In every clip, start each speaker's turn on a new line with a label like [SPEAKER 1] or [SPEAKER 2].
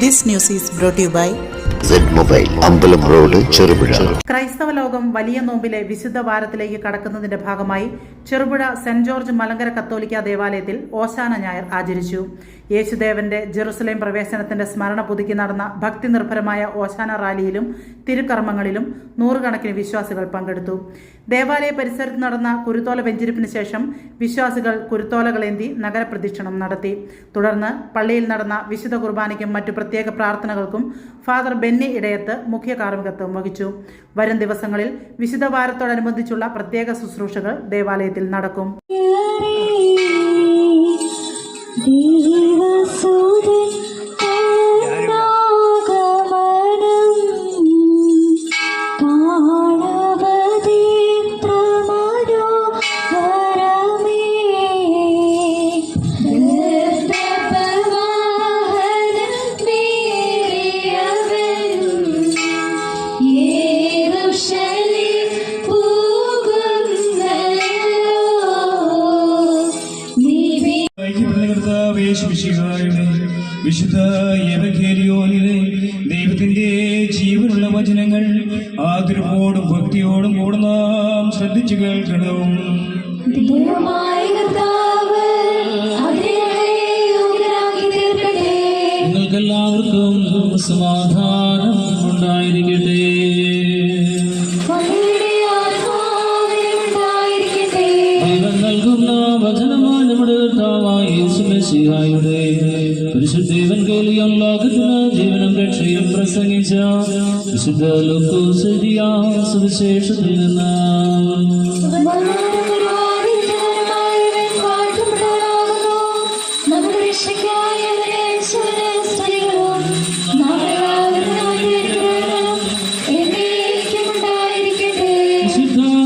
[SPEAKER 1] This news is brought to you by
[SPEAKER 2] Z-Mobile, അമ്പലം road, Cherupuzha.
[SPEAKER 3] ക്രൈസ്തവ ലോകം വലിയ നോമ്പിലെ വിശുദ്ധ വാരത്തിലേക്ക് കടക്കുന്നതിന്റെ ഭാഗമായി ചെറുപുഴ സെന്റ് ജോർജ് മലങ്കര കത്തോലിക്ക ദേവാലയത്തിൽ ഓശാന ഞായർ ആചരിച്ചു. യേശുദേവന്റെ ജെറുസലേം പ്രവേശനത്തിന്റെ സ്മരണ പുതുക്കി നടന്ന ഭക്തി നിർഭരമായ ഓശാന റാലിയിലും തിരുക്കർമ്മങ്ങളിലും നൂറുകണക്കിന് വിശ്വാസികൾ പങ്കെടുത്തു. ദേവാലയ പരിസരത്ത് നടന്ന കുരുത്തോല വെഞ്ചിരിപ്പിന് ശേഷം വിശ്വാസികൾ കുരുത്തോലകളേന്തി നഗരപ്രദക്ഷിണം നടത്തി. തുടർന്ന് പള്ളിയിൽ നടന്ന വിശുദ്ധ കുർബാനയ്ക്കും മറ്റു പ്രത്യേക പ്രാർത്ഥനകൾക്കും ഫാദർ ബെന്നി ഇടയത്ത് മുഖ്യ കാർമ്മികത്വം വഹിച്ചു. വരും ദിവസങ്ങളിൽ വിശുദ്ധ വാരത്തോടനുബന്ധിച്ചുള്ള പ്രത്യേക ശുശ്രൂഷകൾ ദേവാലയത്തിൽ നടക്കും.
[SPEAKER 4] വിശുദ്ധ എവങ്കേലിയോനിലെ ദൈവത്തിന്റെ ജീവനുള്ള വചനങ്ങൾ ആദരവോടും ഭക്തിയോടും കൂടെ നാം ശ്രദ്ധിച്ചു കേൾക്കണം. നിങ്ങൾക്കെല്ലാവർക്കും സമാധാനം ഉണ്ടായിരിക്കട്ടെ. ദൈവം നൽകുന്ന വചനമാണ് നമ്മുടെ കർത്താവായ യേശു മെസ്സിഹായുടെ പരിശുദ്ധ എവങ്കേലിയോൻ ലോകത്തിന് ജീവനും രക്ഷയും പ്രസംഗിച്ച വിശുദ്ധ ലൂക്കോസ് എഴുതിയ സുവിശേഷത്തിൽ നിന്ന്.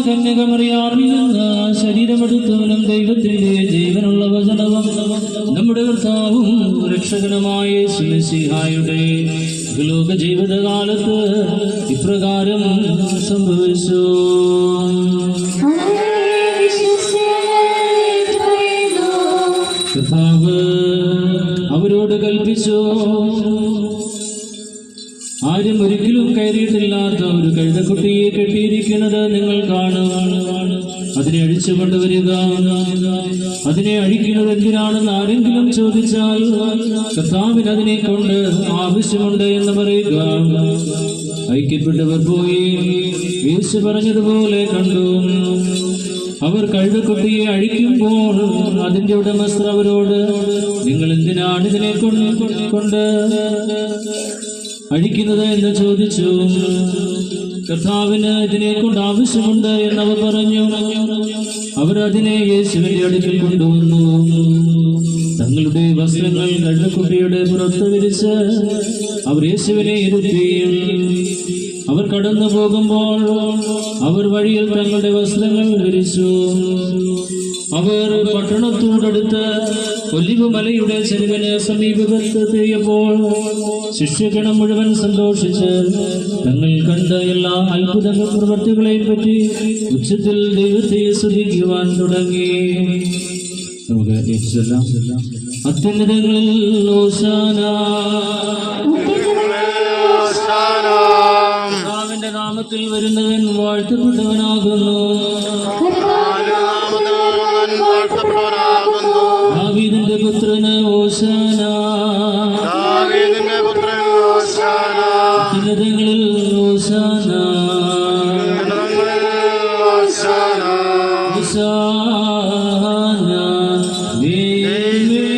[SPEAKER 4] കന്യകമറിയാമിൽ നിന്ന് ശരീരമെടുത്തവനും ദൈവത്തിന്റെ ജീവനുള്ള വചനവും നമ്മുടെ കർത്താവും രക്ഷകനുമായ യേശു മെസ്സിഹായുടെ ലോക ജീവിതകാലത്ത് ഇപ്രകാരം സംഭവിച്ചു. കർത്താവ് അവരോട് കൽപ്പിച്ചു, ആരും ഒരിക്കലും കയറിയിട്ടില്ലാത്ത ഒരു കഴുതക്കുട്ടിയെ കെട്ടിയിരിക്കുന്നത് നിങ്ങൾ കാണുകയാണ്. അതിനെ അഴിച്ചു കൊണ്ടുവരിക. അതിനെ അഴിക്കുന്നത് എന്തിനാണെന്ന് ആരെങ്കിലും ചോദിച്ചാൽ കർത്താവിന് അതിനെ കൊണ്ട് ആവശ്യമുണ്ട് എന്ന് പറയുക. ഐക്യപ്പെട്ടവർ പോയി യേശു പറഞ്ഞതുപോലെ കണ്ടു. അവർ കഴുതക്കുട്ടിയെ അഴിക്കുമ്പോൾ അതിന്റെ ഉടമസ്ഥർ അവരോട്, നിങ്ങൾ എന്തിനാണ് ഇതിനെ കൊണ്ട് അഴിക്കുന്നത് എന്ന് ചോദിച്ചു. കർത്താവിന് ഇതിനെ കൊണ്ട് ആവശ്യമുണ്ട് എന്നവർ പറഞ്ഞു. അവർ അതിനെ യേശുവിന്റെ അടുക്കൽ കൊണ്ടുവന്നു. തങ്ങളുടെ വസ്ത്രങ്ങൾ കഴുതക്കുട്ടിയുടെ പുറത്ത് വിരിച്ച് അവർ യേശുവിനെ ഇരുത്തി. അവർ കടന്നു പോകുമ്പോൾ അവർ വഴിയിൽ തങ്ങളുടെ വസ്ത്രങ്ങൾ വിരിച്ചു. അവർ പട്ടണത്തോടടുത്ത് ഒലിവ് മലയുടെ ചെരുവിന് സമീപത്തെത്തിയപ്പോൾ ശിഷ്യഗണം മുഴുവൻ സന്തോഷിച്ച് തങ്ങൾ കണ്ട എല്ലാ അത്ഭുത പ്രവൃത്തികളെയും പറ്റി ഉച്ചത്തിൽ ദൈവത്തെ സ്തുതിക്കുവാൻ തുടങ്ങി. നമുക്ക് അത്യുന്നതങ്ങളിൽ ഓശാന, കർത്താവിന്റെ നാമത്തിൽ വരുന്നവൻ വാഴ്ത്തപ്പെട്ടവനാകുന്നു. ദാവീദിന്റെ പുത്രന് ഓശാന, അത്യുന്നതങ്ങളിൽ ഓശാന, ഓശാന മേലിൽ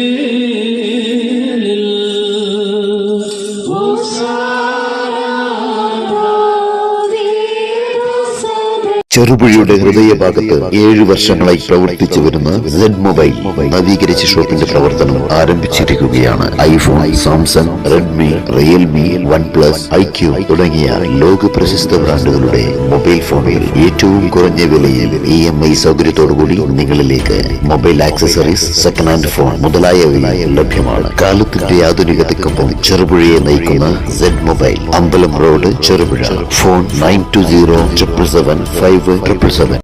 [SPEAKER 2] ചെറുപുഴയുടെ ഹൃദയഭാഗത്ത് 7 വർഷങ്ങളായി പ്രവർത്തിച്ചു വരുന്ന Z-Mobile നവീകരിച്ച ഷോപ്പിന്റെ പ്രവർത്തനം ആരംഭിച്ചിരിക്കുകയാണ്. IPhone, Samsung, Redmi, Realme, OnePlus, IQ തുടങ്ങിയ ലോക പ്രശസ്ത ബ്രാൻഡുകളുടെ മൊബൈൽ ഫോണുകൾ ഏറ്റവും കുറഞ്ഞ വിലയിൽ EMI സൗകര്യത്തോടുകൂടി നിങ്ങളിലേക്ക്. Mobile accessories, second hand phone മുതലായവ ലഭ്യമാണ്. കാലത്തിന്റെ ആധുനികതയ്ക്കൊപ്പം ചെറുപുഴയെ നയിക്കുന്ന Z-Mobile, അമ്പലം റോഡ്, ചെറുപുഴ. ഫോൺ 9207775577.